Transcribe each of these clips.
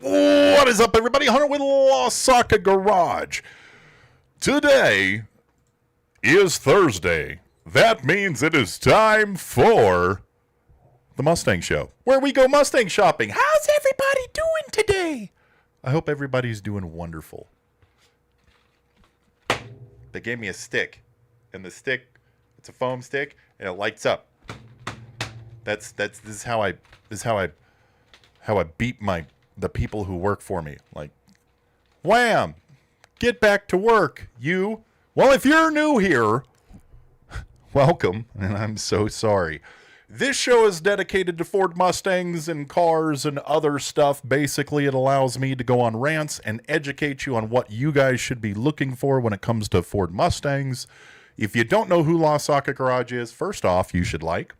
What is up, everybody? Hunter with LostSocketGarage. Today is Thursday. That means it is time for the Mustang Show, where we go Mustang shopping. How's everybody doing today? I hope everybody's doing wonderful. They gave me a stick, and the stick, it's a foam stick, and it lights up. This is how I beat the people who work for me. Like, wham! Get back to work, you. Well, if you're new here, welcome, and I'm so sorry. This show is dedicated to Ford Mustangs and cars and other stuff. Basically, it allows me to go on rants and educate you on what you guys should be looking for when it comes to Ford Mustangs. If you don't know who Lost Socket Garage is, first off, you should like.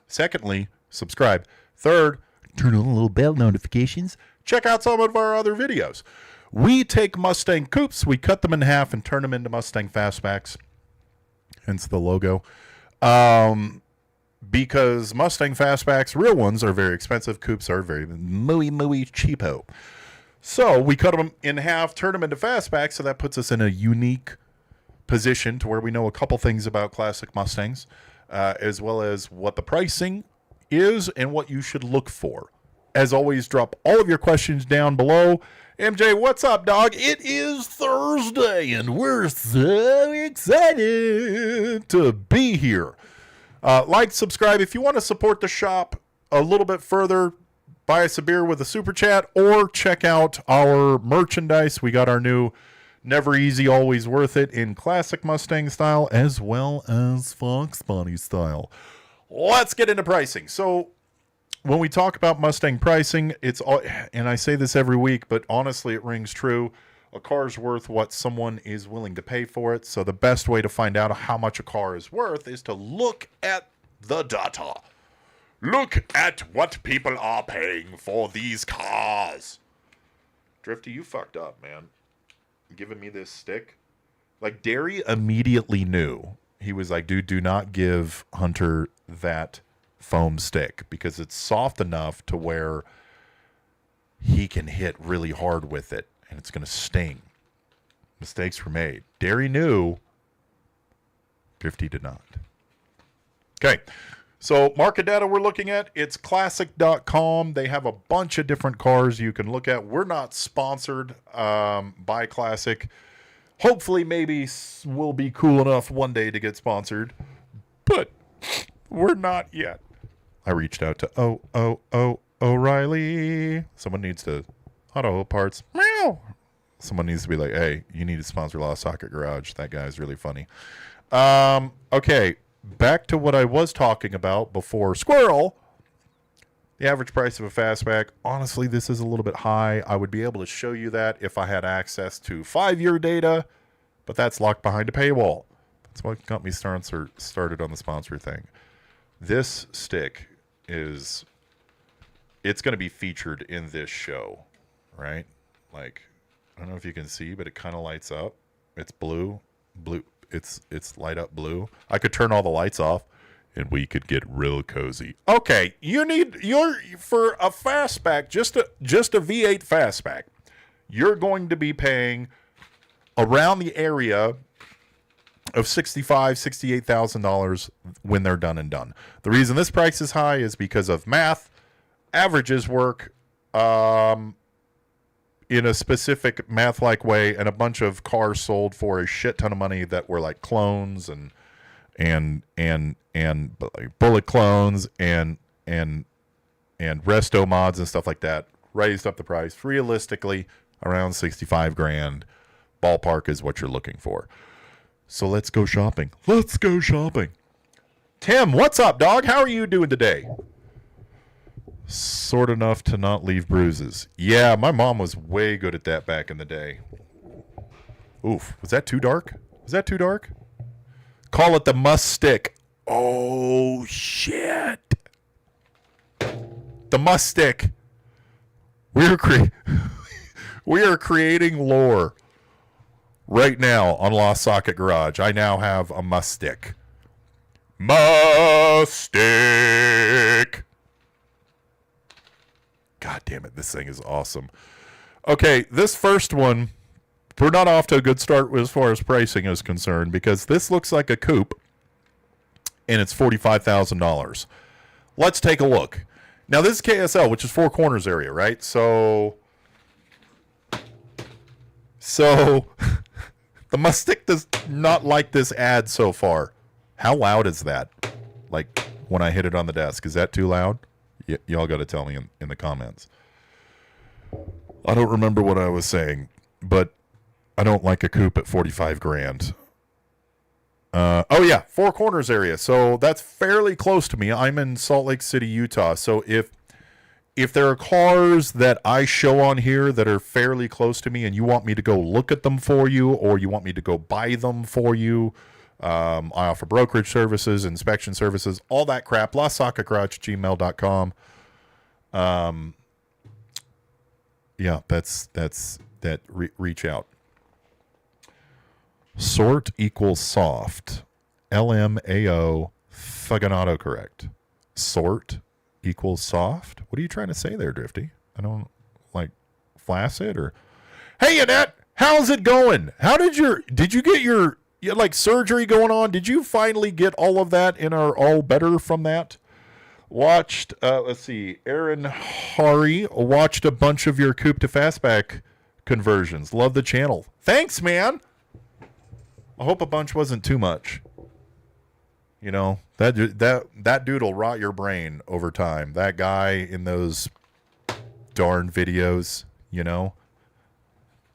Secondly, subscribe. Third, turn on the little bell notifications. Check out some of our other videos. We take Mustang coupes, we cut them in half and turn them into Mustang fastbacks. Hence the logo. Because Mustang fastbacks, real ones, are very expensive. Coupes are very mooey cheapo. So we cut them in half, turn them into fastbacks, so that puts us in a unique position to where we know a couple things about classic Mustangs, as well as what the pricing is and what you should look for. As always, drop all of your questions down below. MJ, what's up, dog? It is Thursday, and we're so excited to be here. Like, subscribe. If you want to support the shop a little bit further, buy us a beer with a super chat, or check out our merchandise. We got our new Never Easy, Always Worth It in classic Mustang style, as well as Fox Body style. Let's get into pricing. So when we talk about Mustang pricing, it's all, and I say this every week, but honestly, it rings true. A car's worth what someone is willing to pay for it. So the best way to find out how much a car is worth is to look at the data. Look at what people are paying for these cars. Drifty, you fucked up, man. Giving me this stick. Like, Derry immediately knew. He was like, dude, do not give Hunter that foam stick because it's soft enough to where he can hit really hard with it and it's going to sting. Mistakes were made. Derry knew. Drifty did not. Okay. So market data we're looking at, it's classic.com. They have a bunch of different cars you can look at. We're not sponsored by Classic. Hopefully, maybe we'll be cool enough one day to get sponsored, but we're not yet. I reached out to O'Reilly. Someone needs to auto parts. Meow. Someone needs to be like, hey, you need to sponsor Lost Socket Garage. That guy's really funny. Okay. Back to what I was talking about before. Squirrel. The average price of a fastback. Honestly, this is a little bit high. I would be able to show you that if I had access to 5-year data, but that's locked behind a paywall. That's what got me started on the sponsor thing. This stick is, it's going to be featured in this show, right? Like, I don't know if you can see, but it kind of lights up. It's blue. It's light up blue. I could turn all the lights off and we could get real cozy. Okay, for a fastback, just a V8 fastback, you're going to be paying around the area of $65,000, $68,000 when they're done and done. The reason this price is high is because of math. Averages work in a specific math-like way, and a bunch of cars sold for a shit ton of money that were like clones and bullet clones and resto mods and stuff like that raised up the price. Realistically, around 65 grand ballpark is what you're looking for. So let's go shopping. Let's go shopping. Tim, what's up, dog? How are you doing today? Sort enough to not leave bruises. Yeah, my mom was way good at that back in the day. Oof. Was that too dark? Was that too dark? Call it the must stick. Oh, shit. The must stick. We are creating lore right now on Lost Socket Garage. I now have a must stick. Must stick. damn it, this thing is awesome. Okay, this first one, we're not off to a good start as far as pricing is concerned, because this looks like a coupe, and it's $45,000. Let's take a look. Now, this is KSL, which is Four Corners area, right? So the Mustang does not like this ad so far. How loud is that? Like, when I hit it on the desk, is that too loud? Y'all got to tell me in the comments. I don't remember what I was saying, but I don't like a coupe at 45 grand. Oh yeah, Four Corners area. So that's fairly close to me. I'm in Salt Lake City, Utah. So if there are cars that I show on here that are fairly close to me and you want me to go look at them for you, or you want me to go buy them for you, I offer brokerage services, inspection services, all that crap. LostSocketGarage@gmail.com. Yeah, that's reach out. Sort equals soft. LMAO fucking autocorrect. Sort equals soft. What are you trying to say there, Drifty? I don't like flaccid or. Hey Annette, how's it going? How did you get your like surgery going on? Did you finally get all of that and are all better from that? Watched, let's see, Aaron Hari watched a bunch of your coupe to fastback conversions. Love the channel. Thanks, man. I hope a bunch wasn't too much. You know, that dude will rot your brain over time. That guy in those darn videos, you know.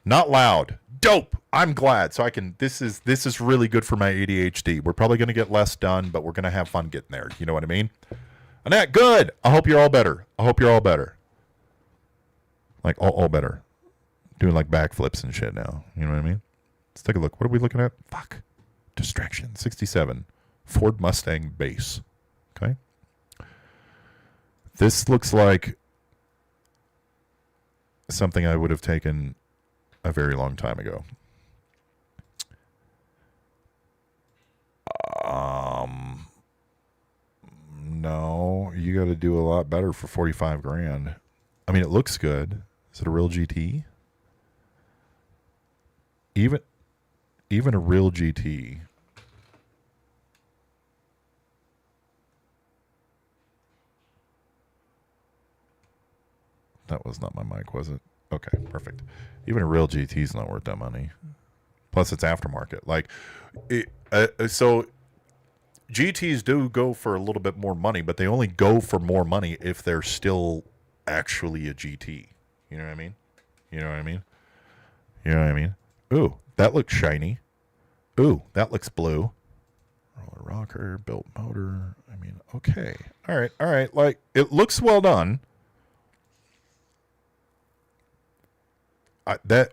Not loud. Dope. I'm glad. So I can this is really good for my ADHD. We're probably going to get less done, but we're going to have fun getting there. You know what I mean? Annette, good. I hope you're all better. Like all better. Doing like backflips and shit now. You know what I mean? Let's take a look. What are we looking at? Fuck. Distraction. 67. Ford Mustang base. Okay. This looks like something I would have taken a very long time ago. No, you got to do a lot better for 45 grand. I mean, it looks good. Is it a real GT? Even a real GT. That was not my mic, was it? Okay, perfect. Even a real GT is not worth that money. Plus, it's aftermarket. Like, so GTs do go for a little bit more money, but they only go for more money if they're still actually a GT. You know what I mean? You know what I mean? You know what I mean? Ooh, that looks shiny. Ooh, that looks blue. Roller rocker, built motor. I mean, okay. All right. Like, it looks well done.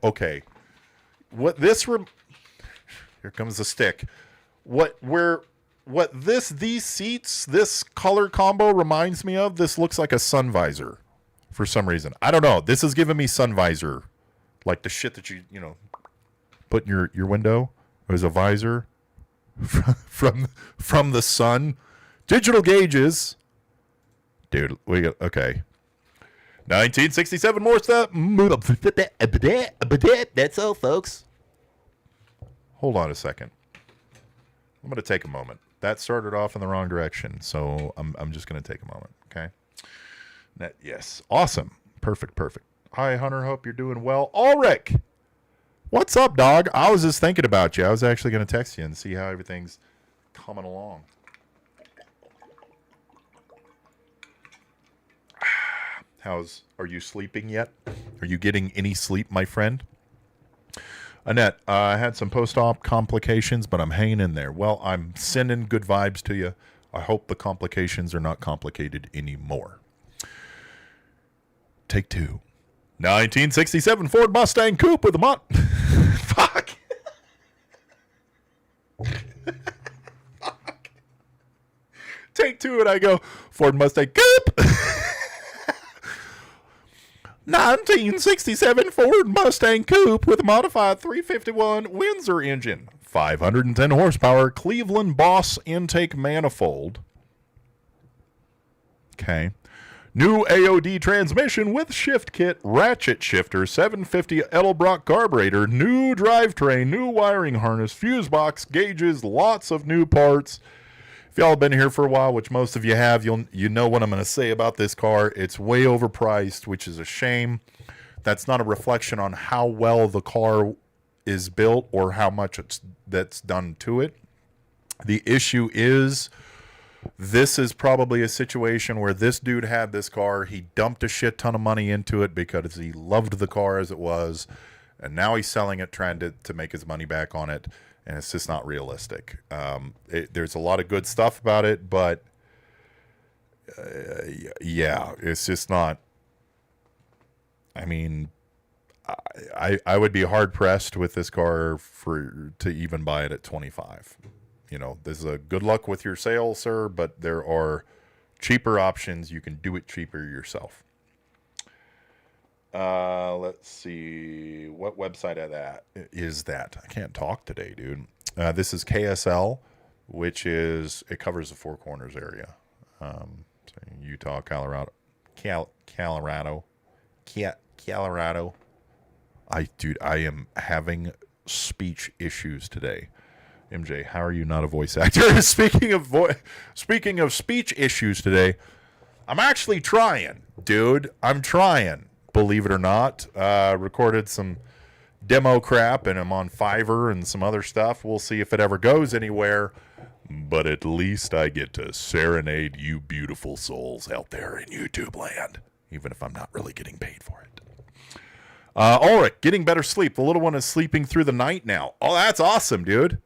Okay. What this here comes the stick. These seats, this color combo reminds me of, this looks like a sun visor for some reason. I don't know. This is giving me sun visor, like the shit that you put in your window as a visor from the sun. Digital gauges. Dude, we got, okay. 1967 more stuff. That's all, folks. Hold on a second. I'm going to take a moment. That started off in the wrong direction, so I'm just going to take a moment, okay? Yes. Awesome. Perfect. Hi, Hunter. Hope you're doing well. Ulrich, what's up, dog? I was just thinking about you. I was actually going to text you and see how everything's coming along. Are you sleeping yet? Are you getting any sleep, my friend? Annette, I had some post-op complications, but I'm hanging in there. Well, I'm sending good vibes to you. I hope the complications are not complicated anymore. Take two. 1967 Ford Mustang coupe with a Fuck. Fuck. Take two and I go, Ford Mustang coupe. 1967 Ford Mustang coupe with a modified 351 Windsor engine, 510 horsepower, Cleveland Boss intake manifold. Okay. New AOD transmission with shift kit, ratchet shifter, 750 Edelbrock carburetor, new drivetrain, new wiring harness, fuse box, gauges, lots of new parts. If y'all have been here for a while, which most of you have, you know what I'm going to say about this car. It's way overpriced, which is a shame. That's not a reflection on how well the car is built or how much that's done to it. The issue is, this is probably a situation where this dude had this car. He dumped a shit ton of money into it because he loved the car as it was. And now he's selling it, trying to make his money back on it. And it's just not realistic. There's a lot of good stuff about it, but yeah, it's just not. I mean, I would be hard pressed with this car to even buy it at 25. You know, this is a good luck with your sale, sir, but there are cheaper options. You can do it cheaper yourself. Let's see. What website is that? I can't talk today, dude. This is KSL, which is, it covers the Four Corners area. So Utah, Colorado. Colorado. I am having speech issues today. MJ, how are you not a voice actor? Speaking of speech issues today, I'm actually trying, dude. I'm trying, believe it or not. Recorded some demo crap, and I'm on Fiverr and some other stuff. We'll see if it ever goes anywhere, but at least I get to serenade you beautiful souls out there in YouTube land, even if I'm not really getting paid for it. Ulrich, getting better sleep. The little one is sleeping through the night now. Oh, that's awesome, dude.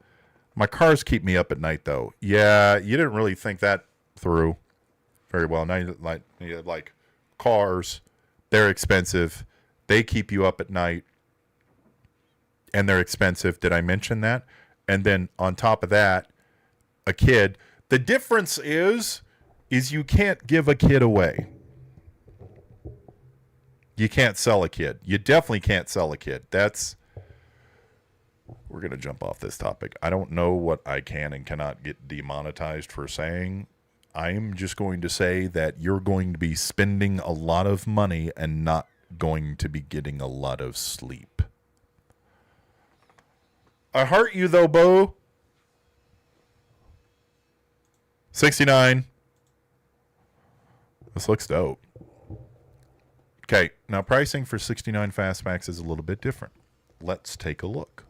My cars keep me up at night, though. Yeah, you didn't really think that through very well. Now you like cars, they're expensive. They keep you up at night, and they're expensive. Did I mention that? And then on top of that, a kid. The difference is you can't give a kid away. You can't sell a kid. You definitely can't sell a kid. We're going to jump off this topic. I don't know what I can and cannot get demonetized for saying. I'm just going to say that you're going to be spending a lot of money and not going to be getting a lot of sleep. I heart you though, Bo. 69. This looks dope. Okay, now pricing for 69 Fastbacks is a little bit different. Let's take a look.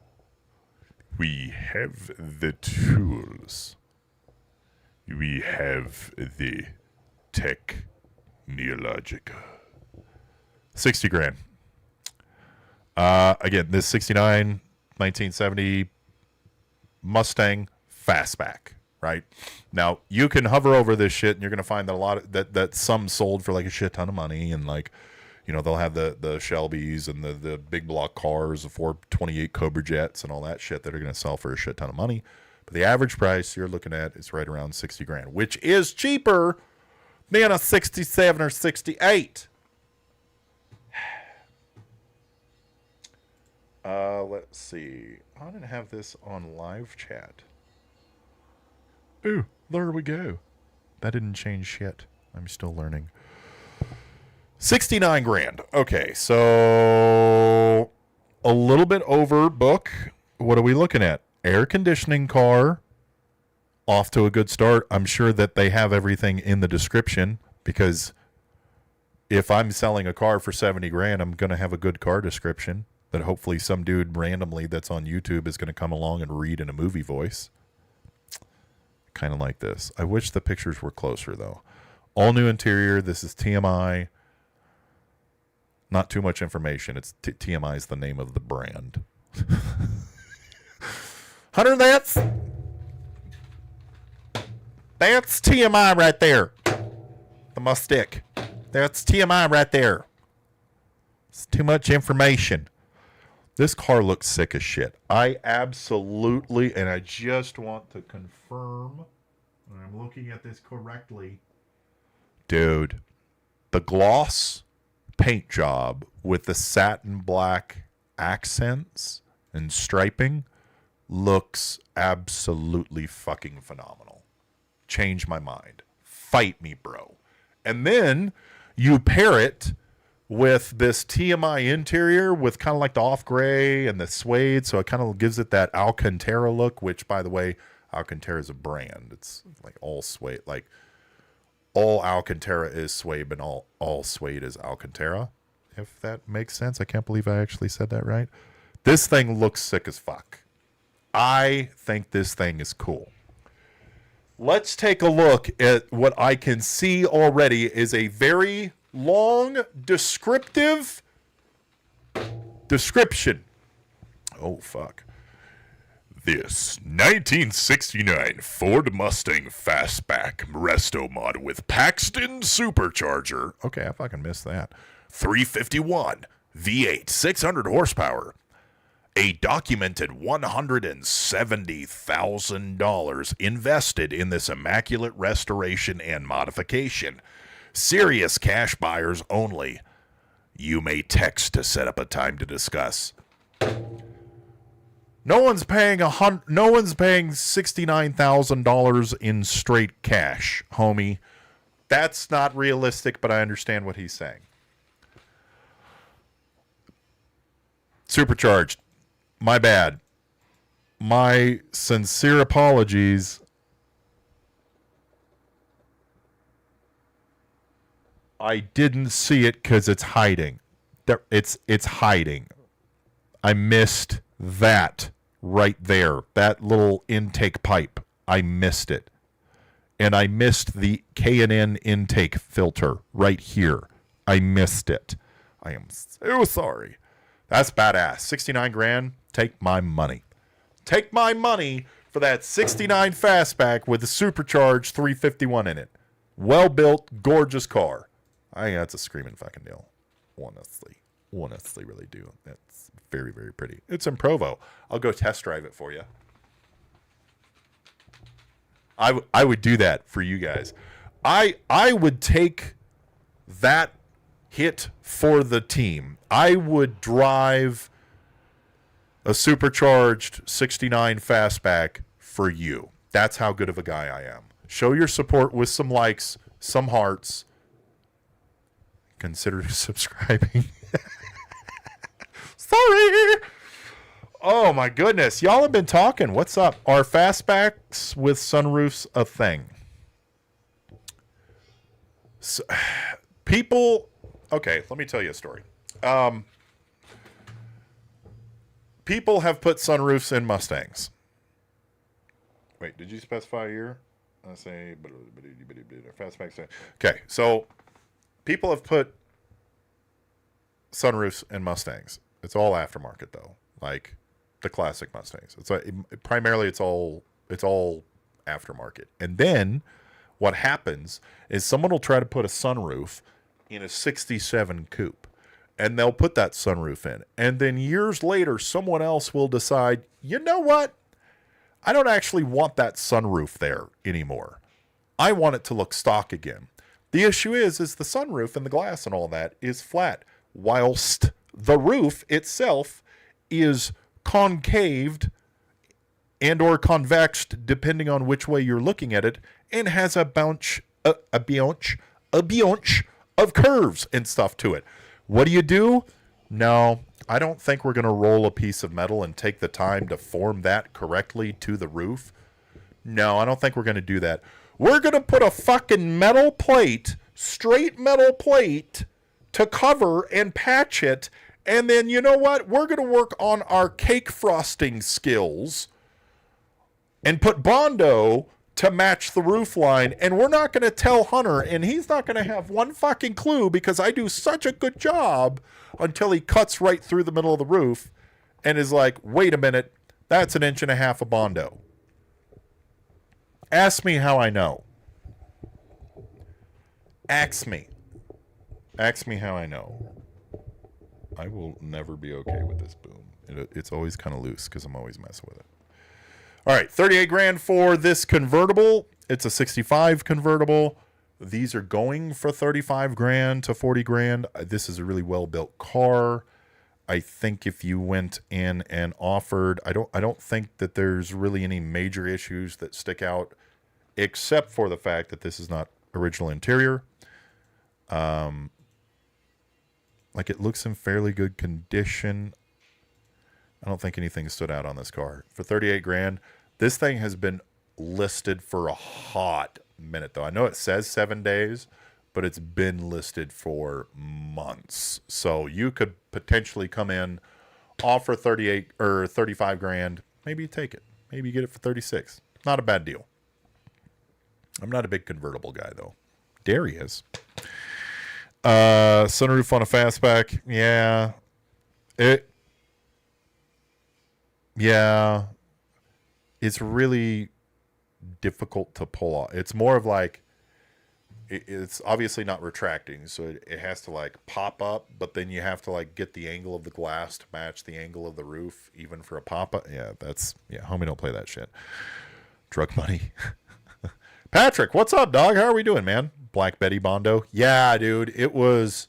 We have the tools. We have the technologica. 60 grand. Again, this 69 1970 Mustang Fastback, right? Now, you can hover over this shit and you're going to find that a lot of that some sold for like a shit ton of money, and like, you know, they'll have the Shelbys and the big block cars, the 428 Cobra Jets and all that shit that are going to sell for a shit ton of money. But the average price you're looking at is right around 60 grand, which is cheaper than a 67 or 68. Let's see. I didn't have this on live chat. Ooh, there we go. That didn't change shit. I'm still learning. 69 grand. Okay, so a little bit over book. What are we looking at? Air conditioning car. Off to a good start. I'm sure that they have everything in the description, because if I'm selling a car for 70 grand, I'm going to have a good car description that hopefully some dude randomly that's on YouTube is going to come along and read in a movie voice. Kind of like this. I wish the pictures were closer, though. All new interior. This is TMI. Not too much information. It's TMI is the name of the brand. Hunter, that's TMI right there. The Mustic. That's TMI right there. It's too much information. This car looks sick as shit. I absolutely, and I just want to confirm that I'm looking at this correctly. Dude, the gloss paint job with the satin black accents and striping looks absolutely fucking phenomenal. Change my mind. Fight me, bro. And then You pair it with this TMI interior with kind of like the off gray and the suede, so it kind of gives it that Alcantara look, which, by the way, Alcantara is a brand. It's like all suede, like all Alcantara is suede, but all suede is Alcantara, if that makes sense. I can't believe I actually said that right. This thing looks sick as fuck. I think this thing is cool. Let's take a look at what I can see already is a very long description. Oh, fuck. This 1969 Ford Mustang Fastback Resto mod with Paxton Supercharger. Okay, I fucking missed that. 351 V8, 600 horsepower. A documented $170,000 invested in this immaculate restoration and modification. Serious cash buyers only. You may text to set up a time to discuss. No one's paying $69,000 in straight cash, homie. That's not realistic, but I understand what he's saying. Supercharged. My bad. My sincere apologies. I didn't see it because it's hiding. It's hiding. I missed that right there. That little intake pipe. I missed it. And I missed the K&N intake filter right here. I missed it. I am so sorry. That's badass. 69 grand. Take my money. Take my money for that 69 Fastback with the supercharged 351 in it. Well-built, gorgeous car. I think that's a screaming fucking deal. Honestly, really do. That's very, very pretty. It's in Provo. I'll go test drive it for you. I would do that for you guys. I would take that hit for the team. I would drive a supercharged 69 Fastback for you. That's how good of a guy I am. Show your support with some likes, some hearts. Consider subscribing. Sorry. Oh my goodness. Y'all have been talking. What's up? Are Fastbacks with sunroofs a thing? So, people... Okay, let me tell you a story. People have put sunroofs in Mustangs. Wait, did you specify a year? I say Fastback. Okay, so people have put sunroofs in Mustangs. It's all aftermarket though, like the classic Mustangs. It's like, primarily it's all aftermarket. And then what happens is someone will try to put a sunroof in a 67 coupe. And they'll put that sunroof in. And then years later, someone else will decide, you know what? I don't actually want that sunroof there anymore. I want it to look stock again. The issue is the sunroof and the glass and all that is flat, whilst the roof itself is concaved and or convexed, depending on which way you're looking at it, and has a bunch of curves and stuff to it. What do? No, I don't think we're going to roll a piece of metal and take the time to form that correctly to the roof. No, I don't think we're going to do that. We're going to put a fucking metal plate, straight metal plate, to cover and patch it. And then, you know what? We're going to work on our cake frosting skills and put Bondo to match the roof line, and we're not going to tell Hunter, and he's not going to have one fucking clue because I do such a good job until he cuts right through the middle of the roof and is like, wait a minute, that's 1.5 inches of Bondo. Ask me how I know. Ask me how I know. I will never be okay with this boom. It's always kind of loose because I'm always messing with it. All right, 38 grand for this convertible. It's a 65 convertible. These are going for 35 grand to 40 grand. This is a really well-built car. I think if you went in and offered, I don't think that there's really any major issues that stick out, except for the fact that this is not original interior. Like, it looks in fairly good condition. I don't think anything stood out on this car. For 38 grand, this thing has been listed for a hot minute, though. I know it says 7 days, but it's been listed for months. So you could potentially come in, offer 38 or 35 grand. Maybe you take it. Maybe you get it for 36. Not a bad deal. I'm not a big convertible guy, though. Dairy is. Sunroof on a fastback. Yeah. Yeah. It's really difficult to pull off. It's more of like, it's obviously not retracting, so it has to like pop up, but then you have to like get the angle of the glass to match the angle of the roof, even for a pop-up. Yeah, homie, don't play that shit. Drug money. Patrick, what's up, dog? How are we doing, man? Black Betty Bondo. Yeah, dude, it was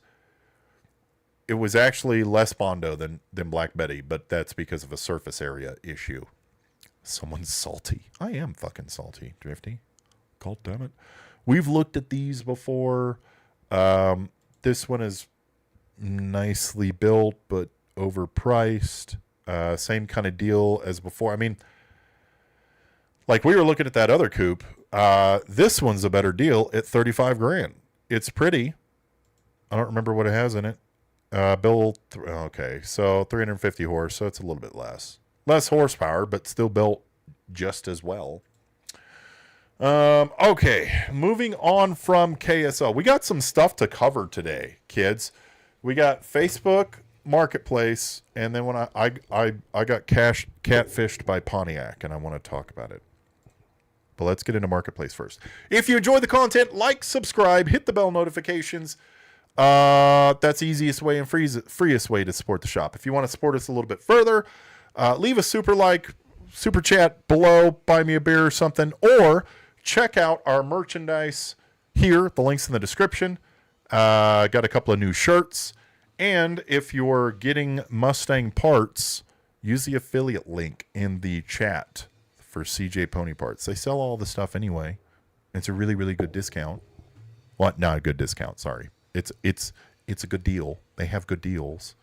actually less Bondo than Black Betty, but that's because of a surface area issue. Someone's salty. I am fucking salty, Drifty. God damn it. We've looked at these before. This one is nicely built, but overpriced. Same kind of deal as before. I mean, like we were looking at that other coupe. This one's a better deal at 35 grand. It's pretty. I don't remember what it has in it. Okay, so 350 horse, so it's a little bit less. Less horsepower, but still built just as well. Okay, moving on from KSL. We got some stuff to cover today, kids. We got Facebook Marketplace, and then when I got catfished by Pontiac, and I want to talk about it. But let's get into Marketplace first. If you enjoy the content, like, subscribe, hit the bell notifications. That's the easiest way and freest way to support the shop. If you want to support us a little bit further, leave a super chat below, buy me a beer or something, or check out our merchandise here. The link's in the description. Got a couple of new shirts. And if you're getting Mustang parts, use the affiliate link in the chat for CJ Pony Parts. They sell all the stuff anyway. It's a really, really good discount. Well, not a good discount, sorry. It's a good deal. They have good deals.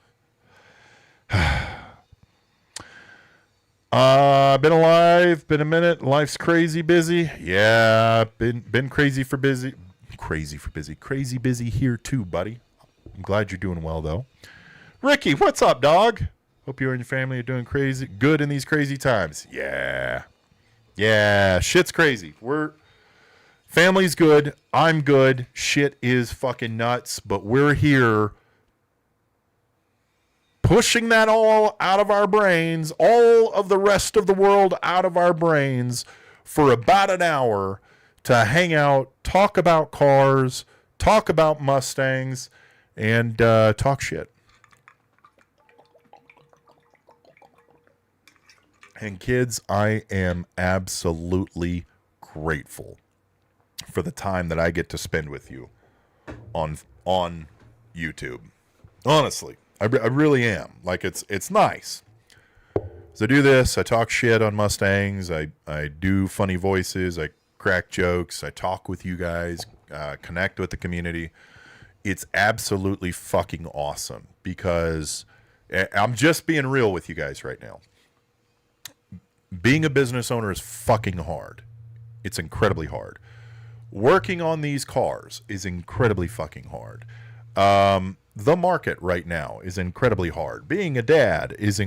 Been alive, been a minute. Life's crazy busy. Yeah, been crazy busy here too, buddy. I'm glad you're doing well though. Ricky, what's up, dog? Hope you and your family are doing good in these crazy times. Yeah, shit's crazy. Family's good. I'm good. Shit is fucking nuts, but we're here pushing that all out of our brains, all of the rest of the world out of our brains for about an hour to hang out, talk about cars, talk about Mustangs, and talk shit. And kids, I am absolutely grateful for the time that I get to spend with you on YouTube. Honestly, I really am. Like, it's nice. So I do this. I talk shit on Mustangs. I do funny voices. I crack jokes. I talk with you guys, connect with the community. It's absolutely fucking awesome because I'm just being real with you guys right now. Being a business owner is fucking hard. It's incredibly hard. Working on these cars is incredibly fucking hard. The market right now is incredibly hard. Being a dad is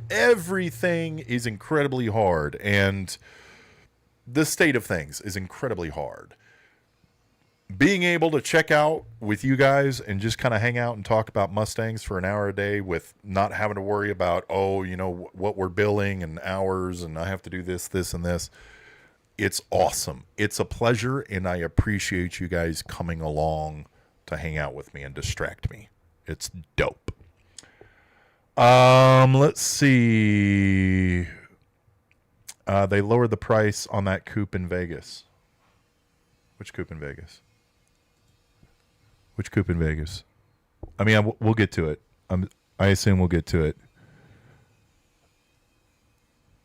everything is incredibly hard. And the state of things is incredibly hard. Being able to check out with you guys and just kind of hang out and talk about Mustangs for an hour a day with not having to worry about, what we're billing and hours and I have to do this, and this. It's awesome. It's a pleasure, and I appreciate you guys coming along to hang out with me and distract me. It's dope. Let's see. They lowered the price on that coupe in Vegas. Which coupe in Vegas? I mean, we'll get to it. I assume we'll get to it.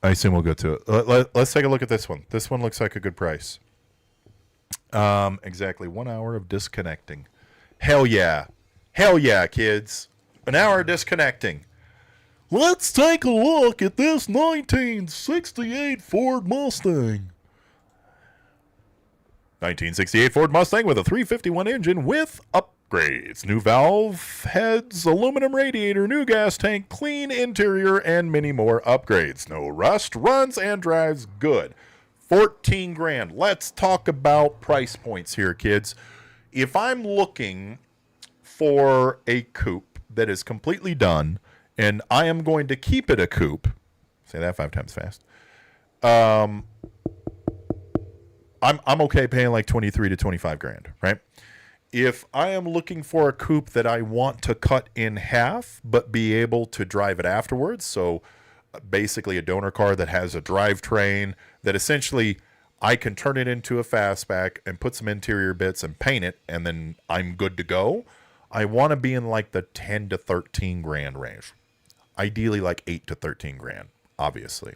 Let's take a look at this one. This one looks like a good price. Exactly 1 hour of disconnecting. Hell yeah. Hell yeah, kids. An hour disconnecting. Let's take a look at this 1968 Ford Mustang. 1968 Ford Mustang with a 351 engine with upgrades. New valve heads, aluminum radiator, new gas tank, clean interior, and many more upgrades. No rust, runs, and drives good. 14 grand. Let's talk about price points here, kids. If I'm looking for a coupe that is completely done, and I am going to keep it a coupe, say that 5 times fast, I'm okay paying like 23 to 25 grand, right? If I am looking for a coupe that I want to cut in half, but be able to drive it afterwards, so basically a donor car that has a drivetrain that essentially I can turn it into a fastback and put some interior bits and paint it, and then I'm good to go. I want to be in like the 10 to 13 grand range. Ideally like 8 to 13 grand, obviously.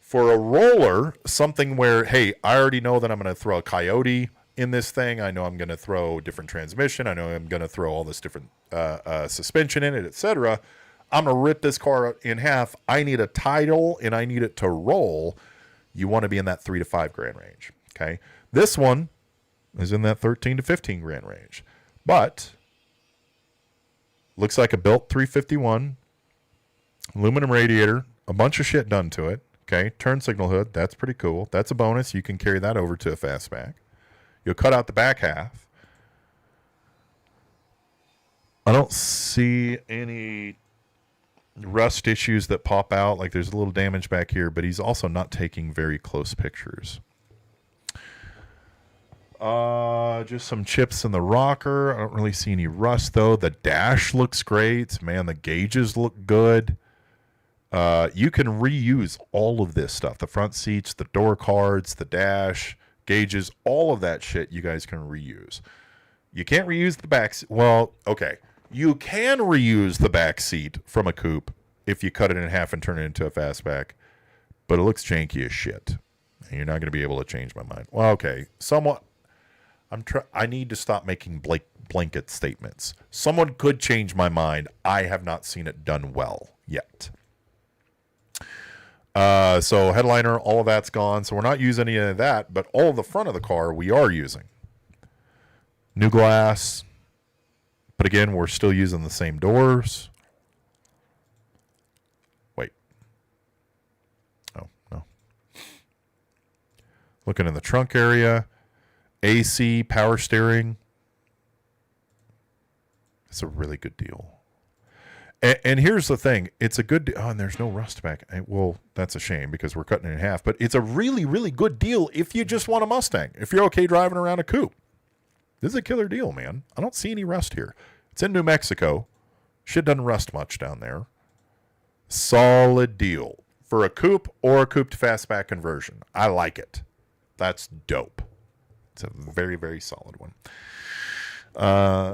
For a roller, something where, hey, I already know that I'm going to throw a Coyote in this thing. I know I'm going to throw different transmission. I know I'm going to throw all this different suspension in it, etc. I'm going to rip this car in half. I need a title and I need it to roll. You want to be in that 3 to 5 grand range. Okay. This one is in that 13 to 15 grand range, but looks like a built 351, aluminum radiator, a bunch of shit done to it. Okay, turn signal hood, that's pretty cool. That's a bonus. You can carry that over to a fastback. You'll cut out the back half. I don't see any rust issues that pop out. Like there's a little damage back here, but he's also not taking very close pictures. Just some chips in the rocker. I don't really see any rust though. The dash looks great. Man, the gauges look good. You can reuse all of this stuff. The front seats, the door cards, the dash, gauges, all of that shit you guys can reuse. You can't reuse the back seat. Well, okay. You can reuse the back seat from a coupe if you cut it in half and turn it into a fastback, but it looks janky as shit. And you're not going to be able to change my mind. Well, okay. Somewhat. I need to stop making blanket statements. Someone could change my mind. I have not seen it done well yet. So headliner, all of that's gone. So we're not using any of that, but all of the front of the car we are using. New glass. But again, we're still using the same doors. Wait. Oh, no. Looking in the trunk area. AC, power steering. It's a really good deal. And here's the thing. It's a good deal. Oh, and there's no rust back. Well, that's a shame because we're cutting it in half. But it's a really, really good deal if you just want a Mustang. If you're okay driving around a coupe. This is a killer deal, man. I don't see any rust here. It's in New Mexico. Shit doesn't rust much down there. Solid deal. For a coupe or a coupe to fastback conversion. I like it. That's dope. It's a very, very solid one.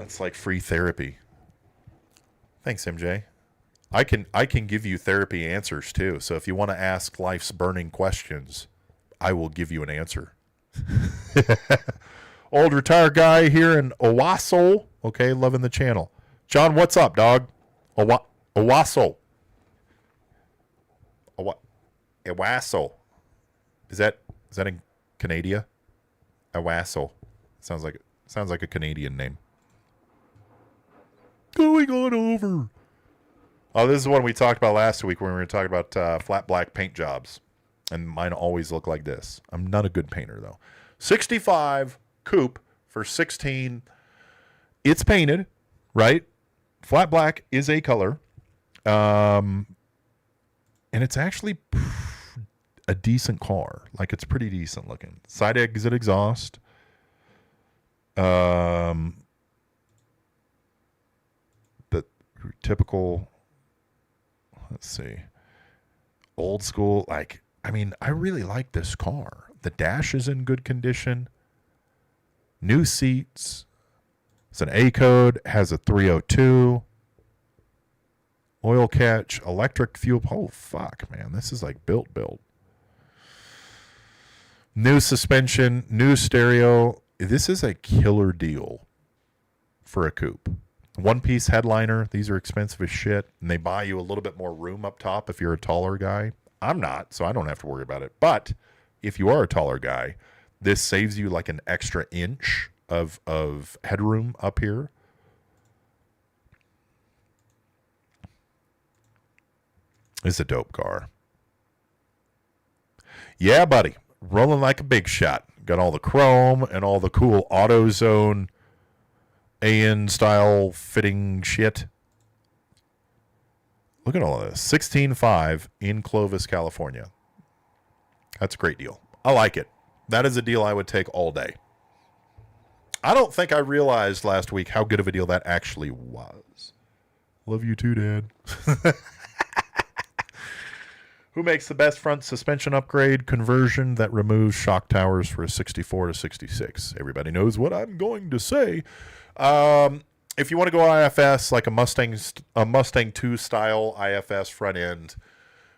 It's like free therapy. Thanks, MJ. I can give you therapy answers too. So if you want to ask life's burning questions, I will give you an answer. Old retired guy here in Owasso. Okay, loving the channel. John, what's up, dog? Owasso. Owasso. Is that in Canada? Owasso. Sounds like a Canadian name. Going on over. Oh, this is one we talked about last week when we were talking about flat black paint jobs. And mine always look like this. I'm not a good painter, though. 65 coupe for 16. It's painted, right? Flat black is a color. And it's actually a decent car. Like, it's pretty decent looking. Side exit exhaust. The typical, let's see, old school. Like, I mean, I really like this car. The dash is in good condition. New seats. It's an A code. Has a 302. Oil catch. Electric fuel. Oh, fuck, man. This is like built. New suspension. New stereo. This is a killer deal. for a coupe. One-piece headliner, these are expensive as shit, and they buy you a little bit more room up top if you're a taller guy. I'm not, so I don't have to worry about it. But if you are a taller guy, this saves you like an extra inch of headroom up here. It's a dope car. Yeah, buddy. Rolling like a big shot. Got all the chrome and all the cool AutoZone AN style fitting shit. Look at all of this. 16.5 in Clovis, California. That's a great deal. I like it. That is a deal I would take all day. I don't think I realized last week how good of a deal that actually was. Love you too, Dad. Who makes the best front suspension upgrade conversion that removes shock towers for a 64 to 66? Everybody knows what I'm going to say. If you want to go IFS, like a Mustang 2 style IFS front end,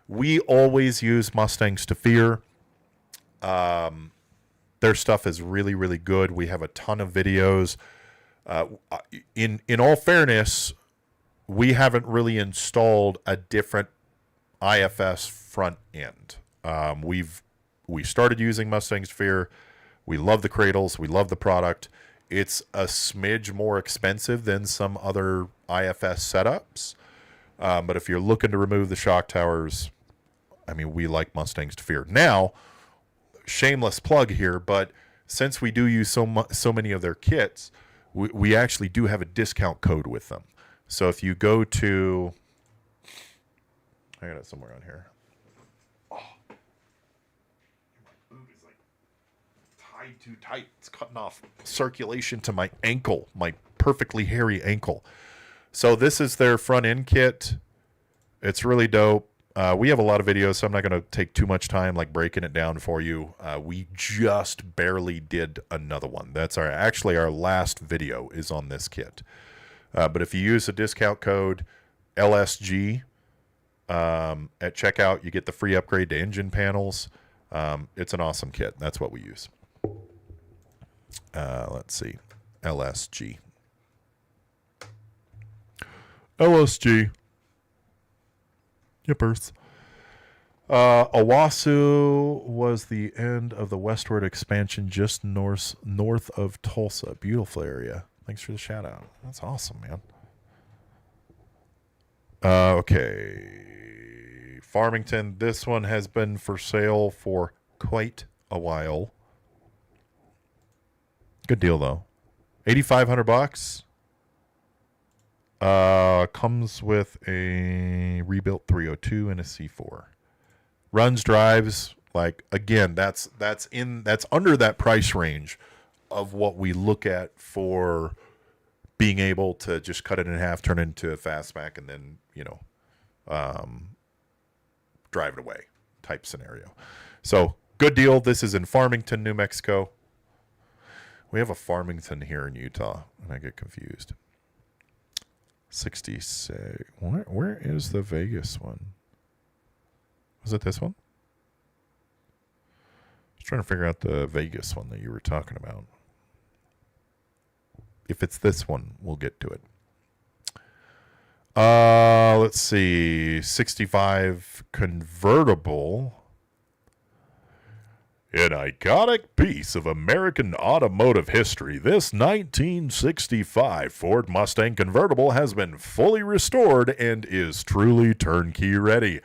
we always use Mustangs to fear. Their stuff is really, really good. We have a ton of videos. In all fairness, we haven't really installed a different IFS front end. We started using Mustangs to fear. We love the cradles. We love the product. It's a smidge more expensive than some other IFS setups. But if you're looking to remove the shock towers, I mean, we like Mustangs to fear. Now, shameless plug here, but since we do use so many of their kits, we actually do have a discount code with them. So if you go to, I got it somewhere on here. Oh, my boot is like tied too tight. It's cutting off circulation to my ankle, my perfectly hairy ankle. So this is their front end kit. It's really dope. We have a lot of videos, so I'm not going to take too much time like breaking it down for you. We just barely did another one. That's actually our last video is on this kit. But if you use the discount code LSG at checkout, you get the free upgrade to engine panels. It's an awesome kit. That's what we use. Let's see. LSG. LSG. Yippers. Owasso was the end of the westward expansion just north of Tulsa. Beautiful area. Thanks for the shout out. That's awesome, man. Okay. Farmington. This one has been for sale for quite a while. Good deal though. $8,500. Comes with a rebuilt 302 and a C4. Runs, drives, like again, that's under that price range of what we look at for being able to just cut it in half, turn it into a fastback, and then drive it away type scenario. So good deal. This is in Farmington, New Mexico. We have a Farmington here in Utah, and I get confused. 66. Where is the Vegas one? Was it this one? I was trying to figure out the Vegas one that you were talking about. If it's this one, we'll get to it. Let's see. 65 convertible. An iconic piece of American automotive history, this 1965 Ford Mustang convertible has been fully restored and is truly turnkey ready.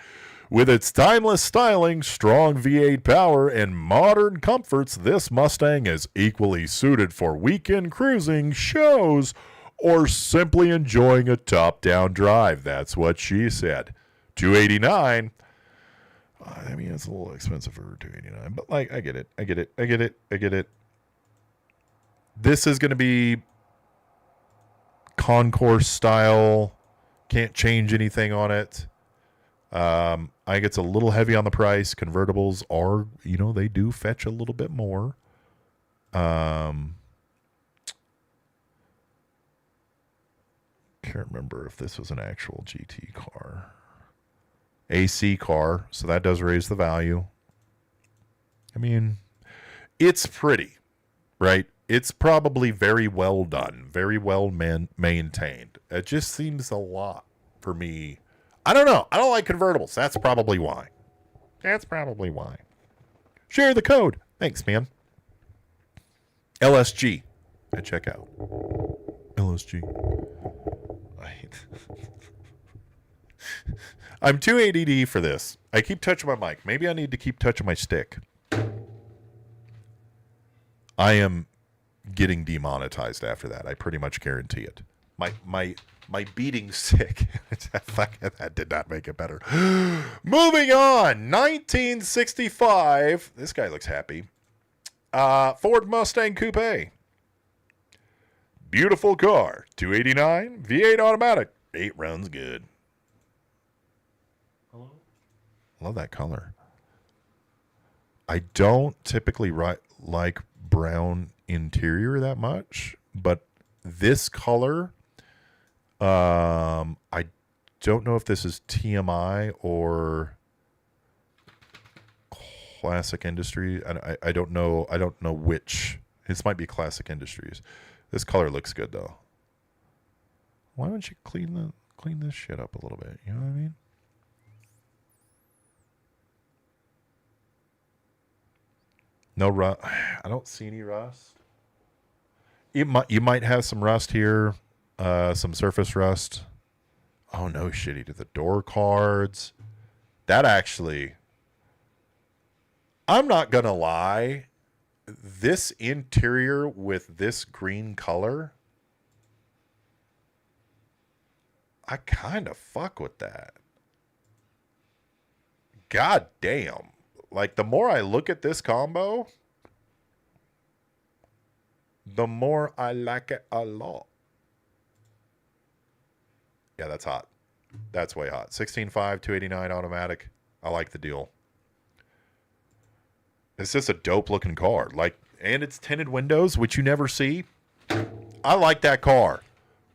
With its timeless styling, strong V8 power, and modern comforts, this Mustang is equally suited for weekend cruising, shows, or simply enjoying a top-down drive. That's what she said. $289. I mean, it's a little expensive for $289, but like, I get it. This is going to be concourse style. Can't change anything on it. I think it's a little heavy on the price. Convertibles are, they do fetch a little bit more. Can't remember if this was an actual GT car. AC car, so that does raise the value. I mean, it's pretty, right? It's probably very well done, very well maintained. It just seems a lot for me. I don't know. I don't like convertibles. That's probably why. Share the code. Thanks, man. LSG at checkout. LSG. I'm too ADD for this. I keep touching my mic. Maybe I need to keep touching my stick. I am getting demonetized after that. I pretty much guarantee it. My beating stick. That did not make it better. Moving on. 1965. This guy looks happy. Ford Mustang coupe. Beautiful car. 289. V8 automatic. 8 runs good. Hello? Love that color. I don't typically like brown interior that much, but this color, I don't know if this is TMI or Classic Industries. I don't know. I don't know which. This might be Classic Industries. This color looks good though. Why don't you clean this shit up a little bit? You know what I mean? No rust. I don't see any rust. You might have some rust here, some surface rust. Oh no, shit! He did the door cards. That actually, I'm not gonna lie. This interior with this green color, I kind of fuck with that. God damn. Like, the more I look at this combo, the more I like it a lot. Yeah, that's hot. That's way hot. 16.5, 289 automatic. I like the deal. It's just a dope looking car. Like, and it's tinted windows, which you never see. I like that car.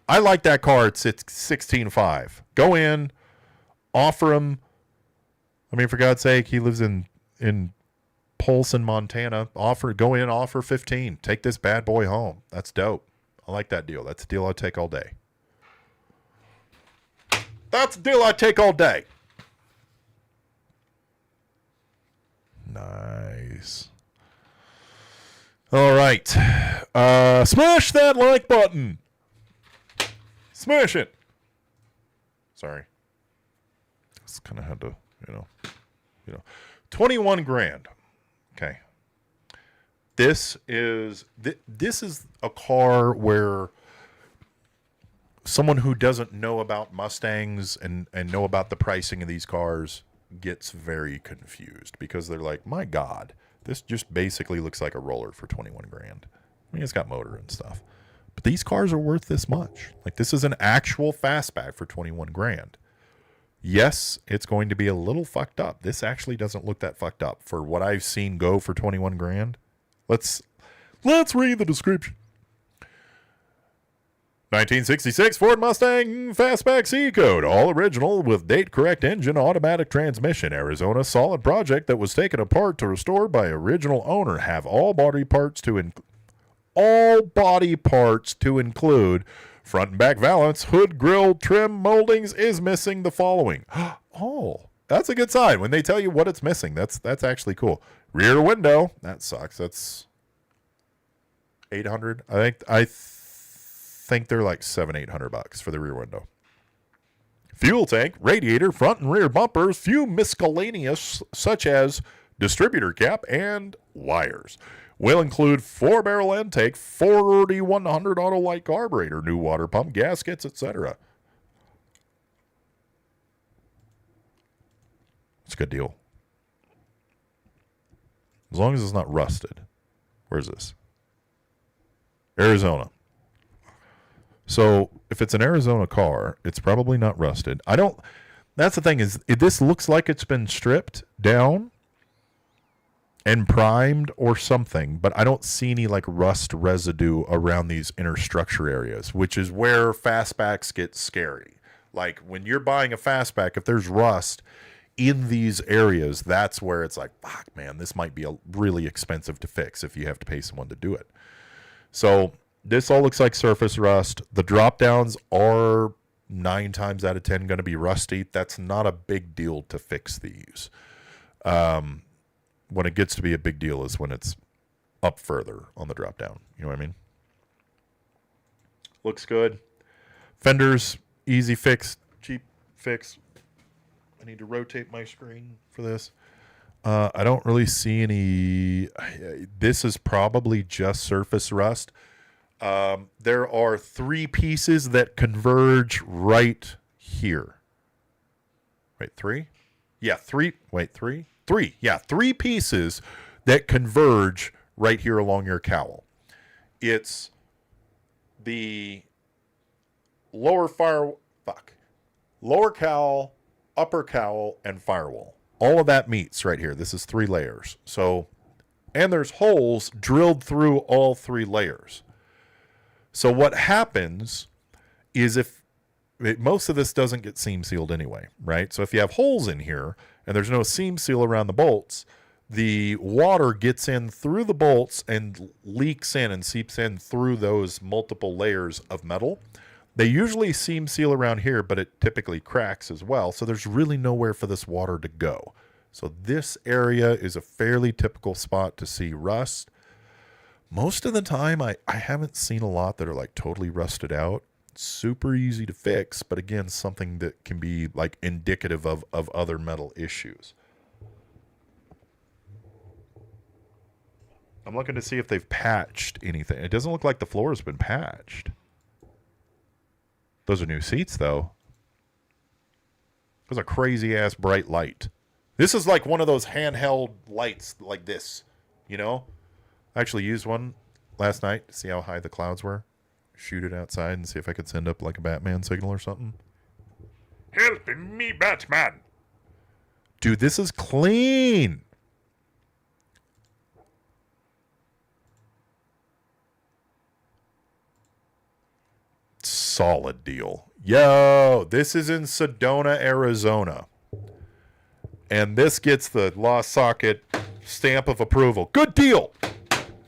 I like that car at 16.5. Go in, offer him. I mean, for God's sake, he lives in Polson, Montana. Go in, offer 15. Take this bad boy home. That's dope. I like that deal. That's a deal I'd take all day. That's a deal I'd take all day. Nice. All right. Smash that like button. Smash it. Sorry. Just kind of had to, you know. 21 grand. Okay. This is a car where someone who doesn't know about Mustangs and know about the pricing of these cars gets very confused because they're like, my God, this just basically looks like a roller for 21 grand. I mean, it's got motor and stuff, but these cars are worth this much. Like, this is an actual fastback for 21 grand. Yes, it's going to be a little fucked up. This actually doesn't look that fucked up for what I've seen go for 21 grand. Let's read the description. 1966 Ford Mustang Fastback C code, all original with date correct engine, automatic transmission, Arizona solid project that was taken apart to restore by original owner. Have all body parts to include front and back valance, hood, grille, trim, moldings is missing the following. Oh, that's a good sign when they tell you what it's missing. That's actually cool. Rear window, that sucks. That's $800. I think they're like $700-800 for the rear window. Fuel tank, radiator, front and rear bumpers, few miscellaneous such as distributor cap and wires. Will include 4-barrel intake, 4100 Autolite carburetor, new water pump, gaskets, etc. It's a good deal. As long as it's not rusted. Where's this? Arizona. So if it's an Arizona car, it's probably not rusted. That's the thing is, this looks like it's been stripped down and primed or something, but I don't see any like rust residue around these inner structure areas, which is where fastbacks get scary. Like when you're buying a fastback, if there's rust in these areas, that's where it's like, fuck, man, this might be really expensive to fix if you have to pay someone to do it. So this all looks like surface rust. The drop downs are 9 times out of 10 going to be rusty. That's not a big deal to fix these. When it gets to be a big deal is when it's up further on the drop down. You know what I mean? Looks good. Fenders, easy fix, cheap fix. I need to rotate my screen for this. I don't really see any. This is probably just surface rust. There are 3 pieces that converge right here. Wait, 3? Yeah, 3. Wait, 3? 3. Yeah, 3 pieces that converge right here along your cowl. It's the lower cowl, upper cowl, and firewall. All of that meets right here. This is 3 layers. So, and there's holes drilled through all 3 layers. So what happens is most of this doesn't get seam sealed anyway, right? So if you have holes in here and there's no seam seal around the bolts, the water gets in through the bolts and leaks in and seeps in through those multiple layers of metal. They usually seam seal around here, but it typically cracks as well. So there's really nowhere for this water to go. So this area is a fairly typical spot to see rust. Most of the time, I haven't seen a lot that are like totally rusted out. Super easy to fix, but again, something that can be like indicative of other metal issues. I'm looking to see if they've patched anything. It doesn't look like the floor has been patched. Those are new seats, though. Those are crazy-ass bright light. This is like one of those handheld lights like this, you know? I actually used one last night to see how high the clouds were. Shoot it outside and see if I could send up like a Batman signal or something. Help me, Batman! Dude, this is clean! Solid deal. Yo, this is in Sedona, Arizona. And this gets the Lost Socket stamp of approval. Good deal.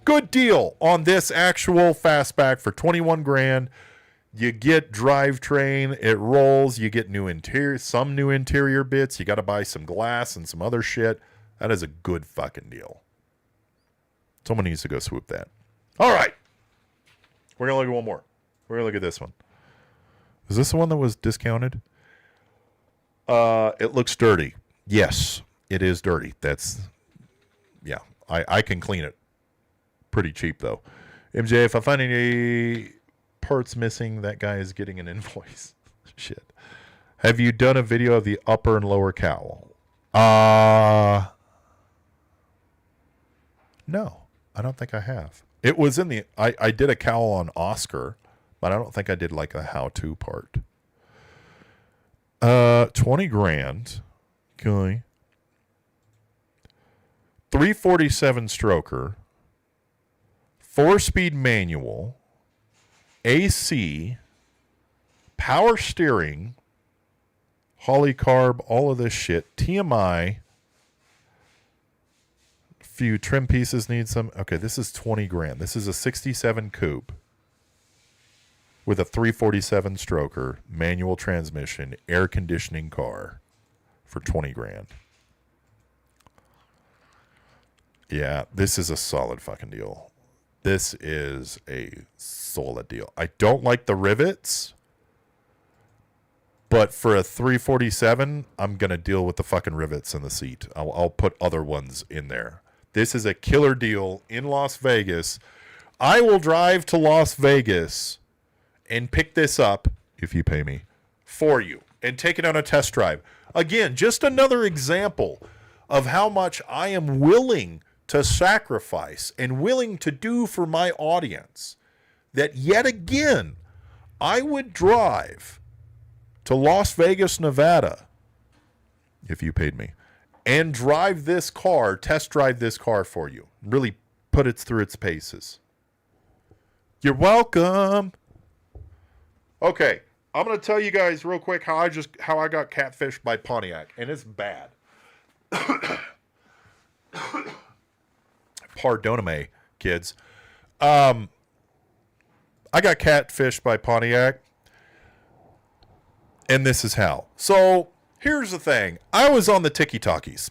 Good deal on this actual fastback for 21 grand. You get drivetrain, it rolls, you get new interior, some new interior bits, you got to buy some glass and some other shit. That is a good fucking deal. Someone needs to go swoop that. All right. We're going to look at one more. We're going to look at this one. Is this the one that was discounted? It looks dirty. Yes, it is dirty. That's, yeah, I can clean it. Pretty cheap, though. MJ, if I find any parts missing, that guy is getting an invoice. Shit. Have you done a video of the upper and lower cowl? No, I don't think I have. It was in the, I did a cowl on Oscar, but I don't think I did like a how-to part. 20 grand. Okay. 347 stroker. 4-speed manual. AC. Power steering. Polycarb, all of this shit. TMI. Few trim pieces need some. Okay, this is 20 grand. This is a 67 coupe with a 347 stroker, manual transmission, air conditioning car for 20 grand. Yeah, this is a solid fucking deal. This is a solid deal. I don't like the rivets, but for a 347, I'm going to deal with the fucking rivets in the seat. I'll put other ones in there. This is a killer deal in Las Vegas. I will drive to Las Vegas and pick this up, if you pay me, for you and take it on a test drive. Again, just another example of how much I am willing to sacrifice and willing to do for my audience. That yet again, I would drive to Las Vegas, Nevada, if you paid me, and drive this car, test drive this car for you. Really put it through its paces. You're welcome. Okay, I'm going to tell you guys real quick how I got catfished by Pontiac, and it's bad. Pardon me, kids. I got catfished by Pontiac, and this is how. So here's the thing. I was on the Tiki-Talkies,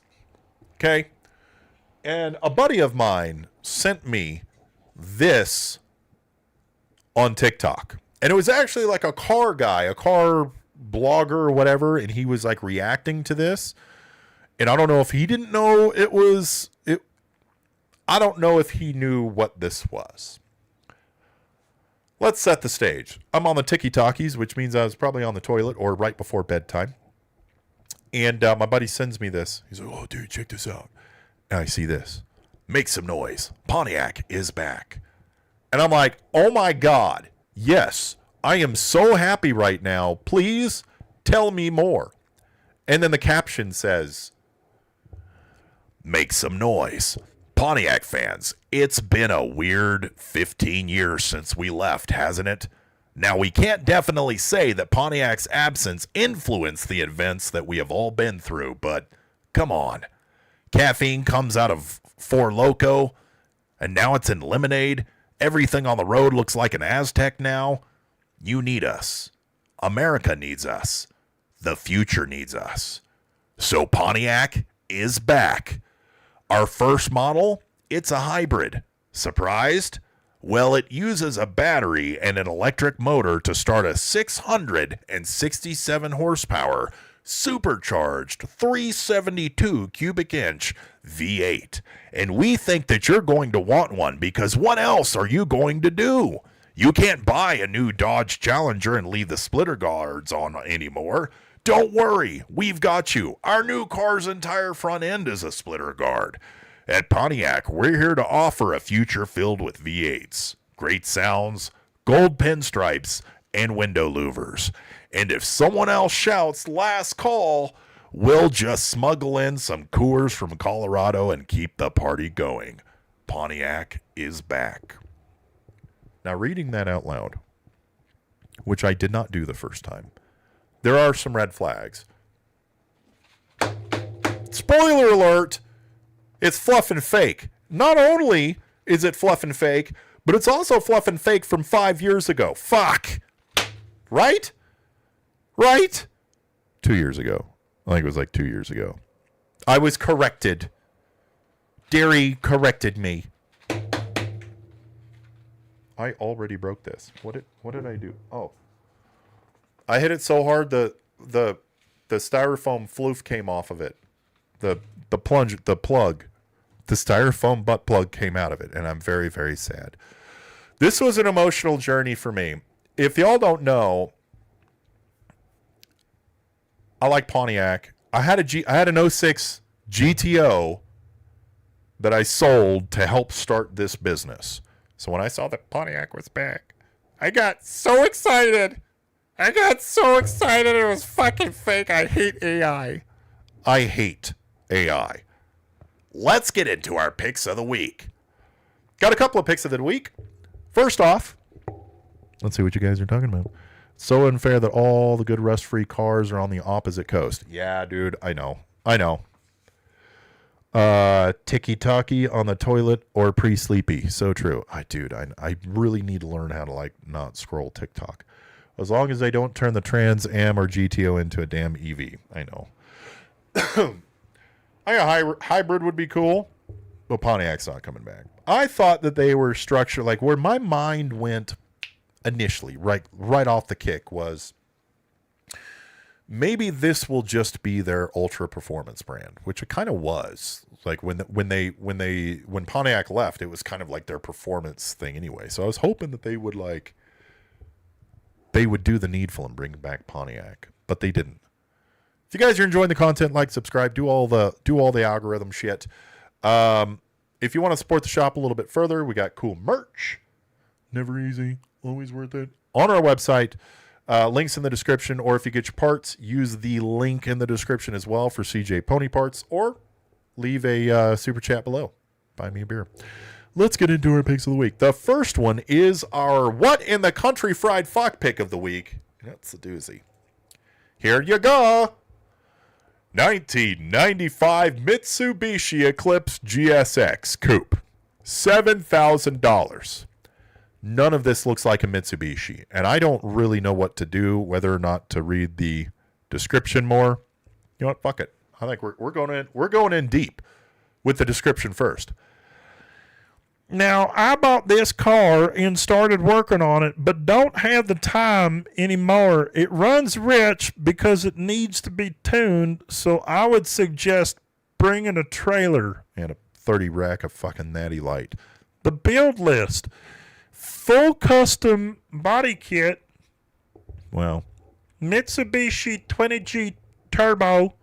okay? And a buddy of mine sent me this on TikTok. And it was actually like a car guy, a car blogger or whatever, and he was like reacting to this. And I don't know if he didn't know it was it. I don't know if he knew what this was. Let's set the stage. I'm on the Tiki-Talkies, which means I was probably on the toilet or right before bedtime. And my buddy sends me this. He's like, "Oh, dude, check this out." And I see this. "Make some noise. Pontiac is back." And I'm like, oh my God. Yes, I am so happy right now. Please tell me more. And then the caption says, "Make some noise. Pontiac fans, it's been a weird 15 years since we left, hasn't it? Now, we can't definitely say that Pontiac's absence influenced the events that we have all been through, but come on. Caffeine comes out of Four Loko, and now it's in lemonade. Everything on the road looks like an Aztec now. You need us. America needs us. The future needs us. So Pontiac is back. Our first model, it's a hybrid. Surprised? Well, it uses a battery and an electric motor to start a 667 horsepower, supercharged 372 cubic inch V8. And we think that you're going to want one because what else are you going to do? You can't buy a new Dodge Challenger and leave the splitter guards on anymore. Don't worry, we've got you. Our new car's entire front end is a splitter guard. At Pontiac, we're here to offer a future filled with V8s, great sounds, gold pinstripes, and window louvers. And if someone else shouts last call, we'll just smuggle in some Coors from Colorado and keep the party going. Pontiac is back." Now, reading that out loud, which I did not do the first time, there are some red flags. Spoiler alert, it's fluff and fake. Not only is it fluff and fake, but it's also fluff and fake from 5 years ago. Fuck. Right? Right? 2 years ago. I think it was like 2 years ago. I was corrected. Derry corrected me. I already broke this. What did I do? Oh. I hit it so hard the styrofoam floof came off of it. The plug. The styrofoam butt plug came out of it, and I'm very, very sad. This was an emotional journey for me. If y'all don't know, I like Pontiac. I had an 06 GTO that I sold to help start this business. So when I saw that Pontiac was back, I got so excited. It was fucking fake. I hate AI. I hate AI. Let's get into our picks of the week. Got a couple of picks of the week. First off, let's see what you guys are talking about. So unfair that all the good rust-free cars are on the opposite coast. Yeah, dude, I know. Tiki-Talkie on the toilet or pre-sleepy. So true. I really need to learn how to not scroll TikTok. As long as I don't turn the Trans Am or GTO into a damn EV. I know. Hybrid would be cool, but Pontiac's not coming back. I thought that they were structured where my mind went initially, right off the kick, was maybe this will just be their ultra performance brand, which it kind of was. When Pontiac left, it was kind of like their performance thing anyway. So I was hoping that they would do the needful and bring back Pontiac, but they didn't. If you guys are enjoying the content, subscribe, do all the algorithm shit. If you want to support the shop a little bit further, we got cool merch. Never easy, always worth it. On our website, links in the description, or if you get your parts, use the link in the description as well for CJ Pony Parts, or leave a super chat below. Buy me a beer. Let's get into our picks of the week. The first one is our What in the Country Fried Fuck pick of the week. That's a doozy. Here you go. 1995 Mitsubishi Eclipse GSX Coupe. $7,000. None of this looks like a Mitsubishi. And I don't really know what to do, whether or not to read the description more. You know what? Fuck it. I think we're going in deep with the description first. Now, I bought this car and started working on it, but don't have the time anymore. It runs rich because it needs to be tuned, so I would suggest bringing a trailer and a 30 rack of fucking natty light. The build list. Full custom body kit. Well, Mitsubishi 20G turbo.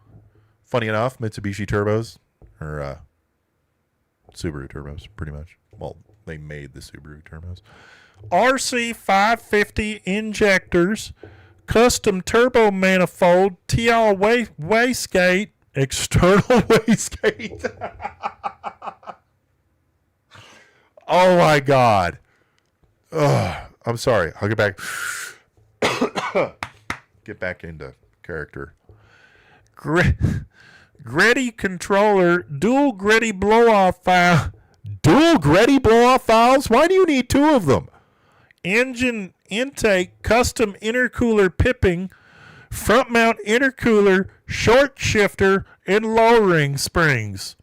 Funny enough, Mitsubishi turbos are Subaru turbos, pretty much. Well, they made the Subaru turbos. RC 550 injectors, custom turbo manifold, TL wastegate, external wastegate. Oh my God. Ugh, I'm sorry. I'll get back. Get back into character. Gritty controller, dual gritty blow-off valve. Dual gritty blow-off valves? Why do you need two of them? Engine intake, custom intercooler pipping, front mount intercooler, short shifter, and lowering springs.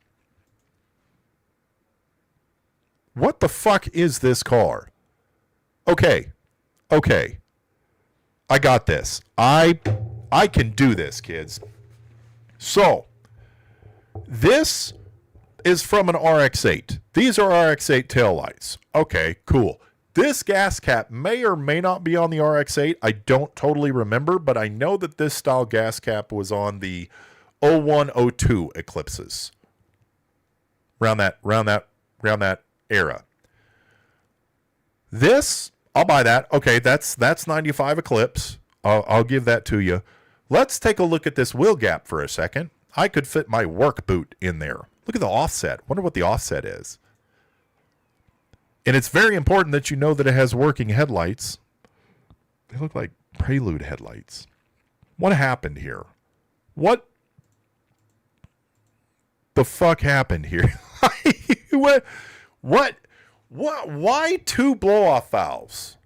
What the fuck is this car? Okay. I got this. I can do this, kids. So, this is from an RX-8. These are RX-8 taillights. Okay, cool. This gas cap may or may not be on the RX-8. I don't totally remember, but I know that this style gas cap was on the 0102 Eclipses. Around that era. This, I'll buy that. Okay, that's 95 Eclipse. I'll give that to you. Let's take a look at this wheel gap for a second. I could fit my work boot in there. Look at the offset. Wonder what the offset is. And it's very important that you know that it has working headlights. They look like Prelude headlights. What happened here? What the fuck happened here? What? Why two blow-off valves?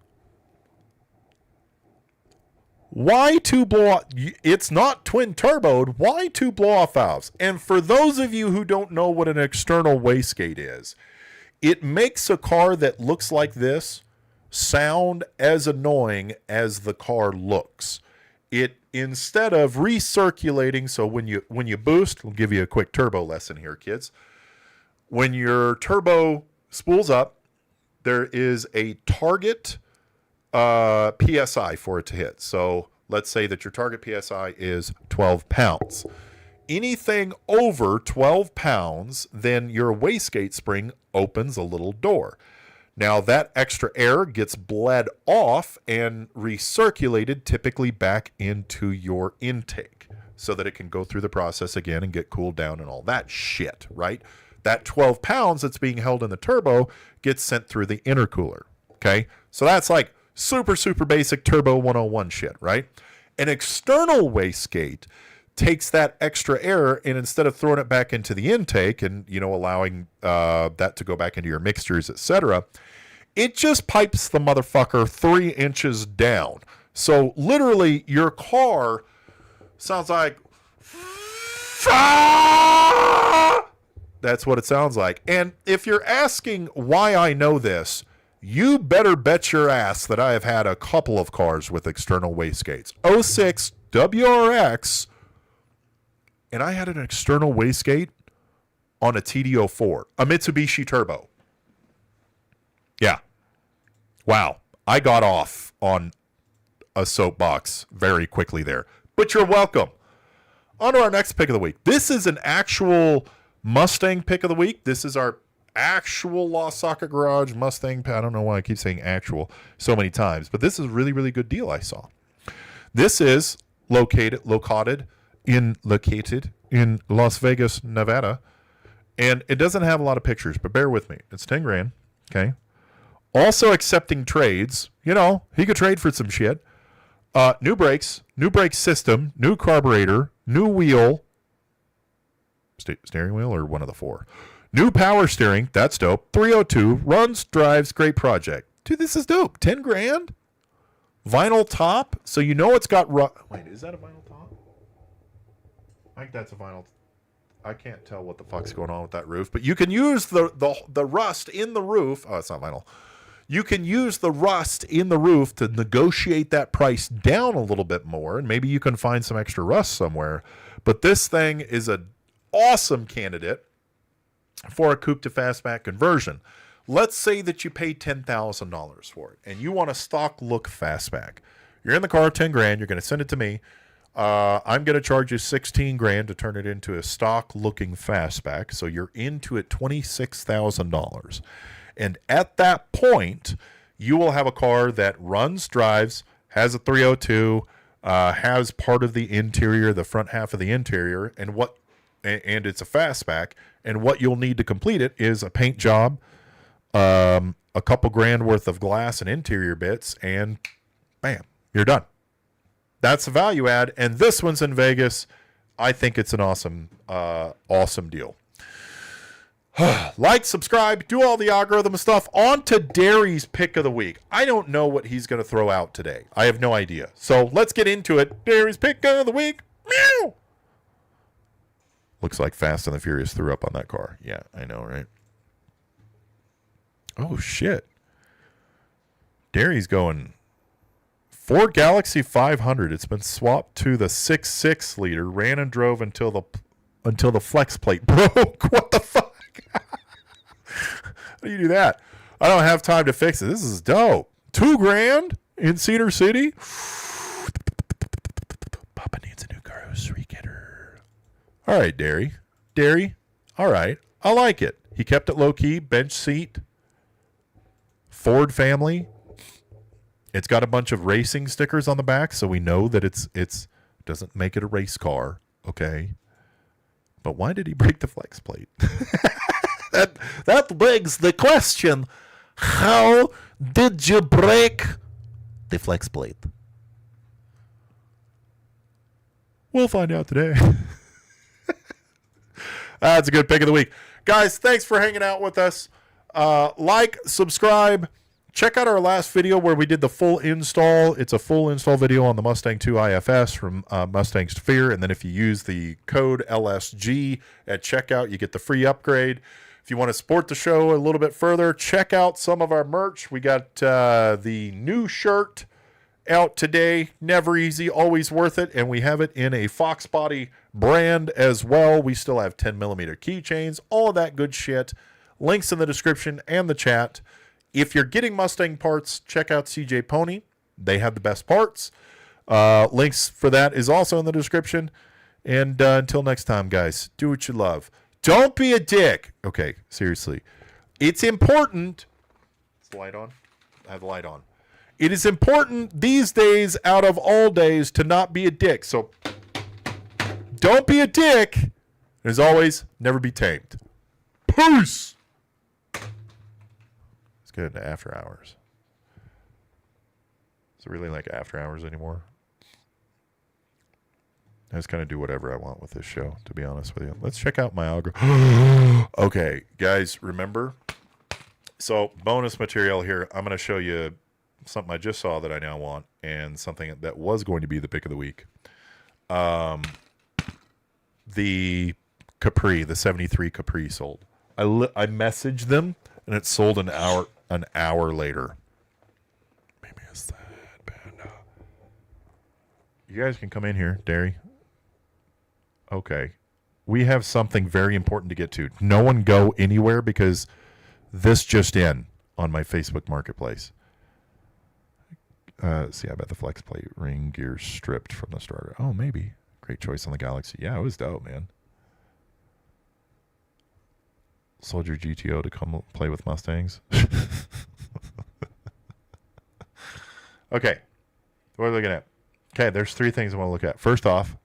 Why two blow-off? It's not twin turboed. Why two blow-off valves? And for those of you who don't know what an external wastegate is, it makes a car that looks like this sound as annoying as the car looks. It, instead of recirculating, so when you boost, we'll give you a quick turbo lesson here, kids. When your turbo spools up, there is a target PSI for it to hit. So let's say that your target PSI is 12 pounds. Anything over 12 pounds, then your wastegate spring opens a little door. Now that extra air gets bled off and recirculated typically back into your intake so that it can go through the process again and get cooled down and all that shit, right? That 12 pounds that's being held in the turbo gets sent through the intercooler, okay? So that's like super, super basic turbo 101 shit, right? An external wastegate takes that extra air and instead of throwing it back into the intake and, you know, allowing that to go back into your mixtures, etc., it just pipes the motherfucker 3 inches down. So literally your car sounds like... That's what it sounds like. And if you're asking why I know this, you better bet your ass that I have had a couple of cars with external wastegates. 06 WRX, and I had an external wastegate on a TD04, a Mitsubishi Turbo. Yeah. Wow. I got off on a soapbox very quickly there. But you're welcome. On to our next pick of the week. This is an actual Mustang pick of the week. This is our actual LostSocketGarage Mustang. I don't know why I keep saying actual so many times, but this is a really, really good deal I saw. This is located in Las Vegas, Nevada, and it doesn't have a lot of pictures, but bear with me. It's 10 grand, okay? Also accepting trades. You know, he could trade for some shit. New brakes, new brake system, new carburetor, new wheel, steering wheel or one of the four. New power steering, that's dope. 302, runs, drives, great project. Dude, this is dope. 10 grand? Vinyl top? So you know it's got... Wait, is that a vinyl top? I think that's a vinyl... I can't tell what the fuck's going on with that roof, but you can use the rust in the roof. Oh, it's not vinyl. You can use the rust in the roof to negotiate that price down a little bit more, and maybe you can find some extra rust somewhere. But this thing is an awesome candidate for a coupe to fastback conversion. Let's say that you pay $10,000 for it, and you want a stock look fastback. You're in the car, 10 grand. You're going to send it to me. I'm going to charge you 16 grand to turn it into a stock looking fastback. So you're into it $26,000. And at that point, you will have a car that runs, drives, has a 302, has part of the interior, the front half of the interior, and it's a fastback. And what you'll need to complete it is a paint job, a couple grand worth of glass and interior bits, and bam, you're done. That's the value add, and this one's in Vegas. I think it's an awesome deal. Like, subscribe, do all the algorithm stuff. On to Derry's pick of the week. I don't know what he's going to throw out today. I have no idea. So let's get into it. Derry's pick of the week. Meow. Looks like Fast and the Furious threw up on that car. Yeah, I know, right? Oh, shit. Derry's going... Ford Galaxy 500. It's been swapped to the 6.6 liter. Ran and drove until the flex plate broke. What the fuck? How do you do that? I don't have time to fix it. This is dope. $2 grand in Cedar City. Papa needs a new grocery getter. All right, Derry. All right. I like it. He kept it low key. Bench seat. Ford family. It's got a bunch of racing stickers on the back, so we know that it's doesn't make it a race car, okay? But why did he break the flex plate? that begs the question: how did you break the flex plate? We'll find out today. That's a good pick of the week, guys. Thanks for hanging out with us. Like, subscribe. Check out our last video where we did the full install. It's a full install video on the Mustang 2 IFS from Mustang Sphere. And then if you use the code LSG at checkout, you get the free upgrade. If you want to support the show a little bit further, check out some of our merch. We got the new shirt out today. Never easy, always worth it. And we have it in a Fox Body brand as well. We still have 10mm keychains, all of that good shit. Links in the description and the chat. If you're getting Mustang parts, check out CJ Pony. They have the best parts. Links for that is also in the description. And until next time, guys, do what you love. Don't be a dick. Okay, seriously. It's important. Is the light on? I have the light on. It is important these days, out of all days, to not be a dick. So don't be a dick. And as always, never be tamed. Peace. Get into after hours. Is it really like after hours anymore? I just kind of do whatever I want with this show, to be honest with you. Let's check out my algorithm. Okay, guys, remember? So, bonus material here. I'm going to show you something I just saw that I now want, and something that was going to be the pick of the week. The Capri, the 73 Capri sold. I messaged them, and it sold an hour later. Maybe it's that bad. You guys can come in here, Derry. Okay. We have something very important to get to. No one go anywhere because this just in on my Facebook Marketplace. See, I bet the flex plate ring gear stripped from the starter. Oh, maybe. Great choice on the Galaxy. Yeah, it was dope, man. Sold your GTO to come play with Mustangs. Okay. What are we looking at? Okay, there's three things I want to look at. First off,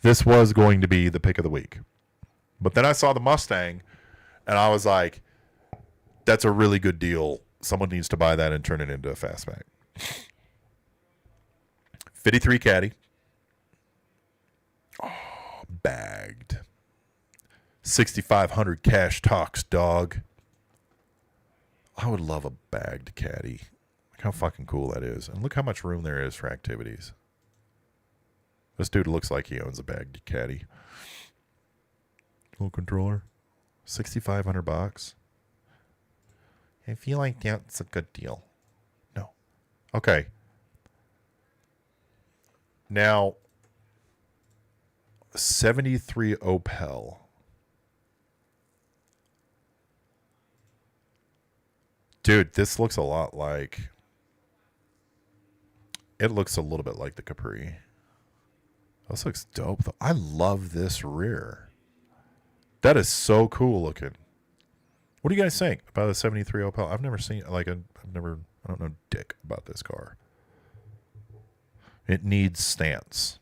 this was going to be the pick of the week. But then I saw the Mustang, and I was like, that's a really good deal. Someone needs to buy that and turn it into a fastback. 53 Caddy. Oh, bagged. 6,500 cash talks, dog. I would love a bagged caddy. Look how fucking cool that is. And look how much room there is for activities. This dude looks like he owns a bagged caddy. Little controller. $6,500. I feel like that's a good deal. No. Okay. Now, 73 Opel. Dude, this looks a lot like... It looks a little bit like the Capri. This looks dope, though. I love this rear. That is so cool looking. What do you guys think about the 73 Opel? I've never seen, like, I don't know dick about this car. It needs stance.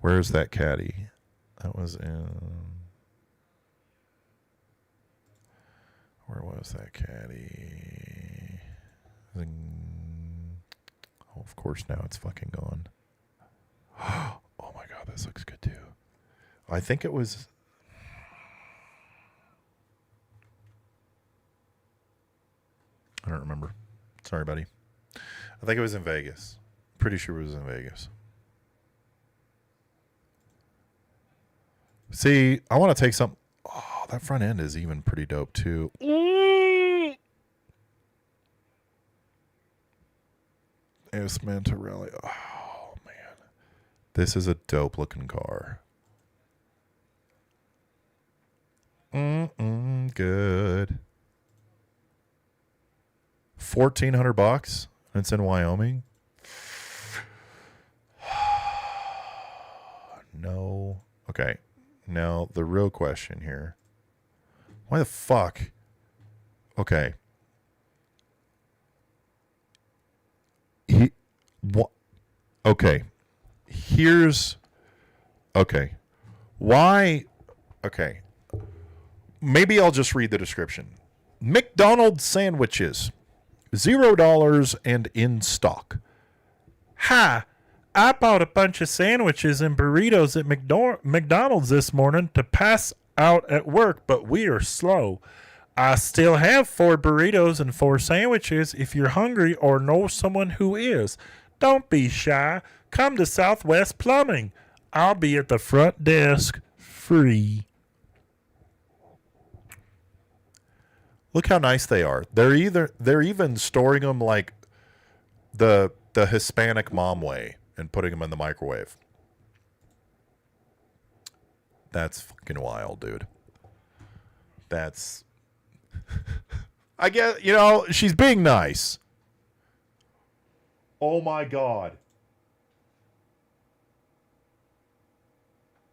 Where's that caddy? That was in... Where was that caddy? Oh, of course, now it's fucking gone. Oh my god, this looks good too. I think it was... I don't remember. Sorry, buddy. I think it was in Vegas. Pretty sure it was in Vegas. See, I want to take some... Oh, that front end is even pretty dope too. It's meant to really... Oh, man. This is a dope looking car. Good. $1,400. It's in Wyoming. No. Okay. Now, the real question here. Why the fuck? Okay. Okay. Here's... Okay. Why... Okay. Maybe I'll just read the description. McDonald's sandwiches. $0 and in stock. Hi. I bought a bunch of sandwiches and burritos at McDonald's this morning to pass out at work, but we are slow. I still have 4 burritos and 4 sandwiches if you're hungry or know someone who is. Don't be shy. Come to Southwest Plumbing. I'll be at the front desk free. Look how nice they are. They're even storing them like the Hispanic mom way and putting them in the microwave. That's fucking wild, dude. That's... I guess, you know, she's being nice. Oh my god.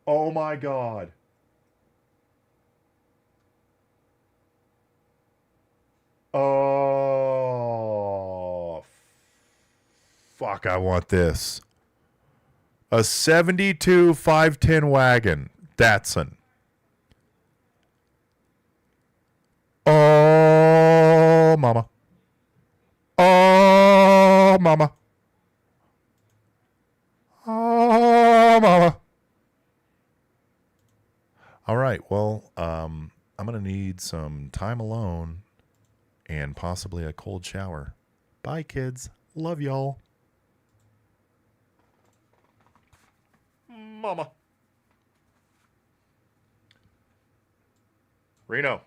Oh my god. Oh, fuck, I want this. A 72 510 wagon. Datsun. Oh, mama. Oh, mama. Oh, mama. All right, well, I'm going to need some time alone and possibly a cold shower. Bye, kids. Love y'all. Mama. Reno.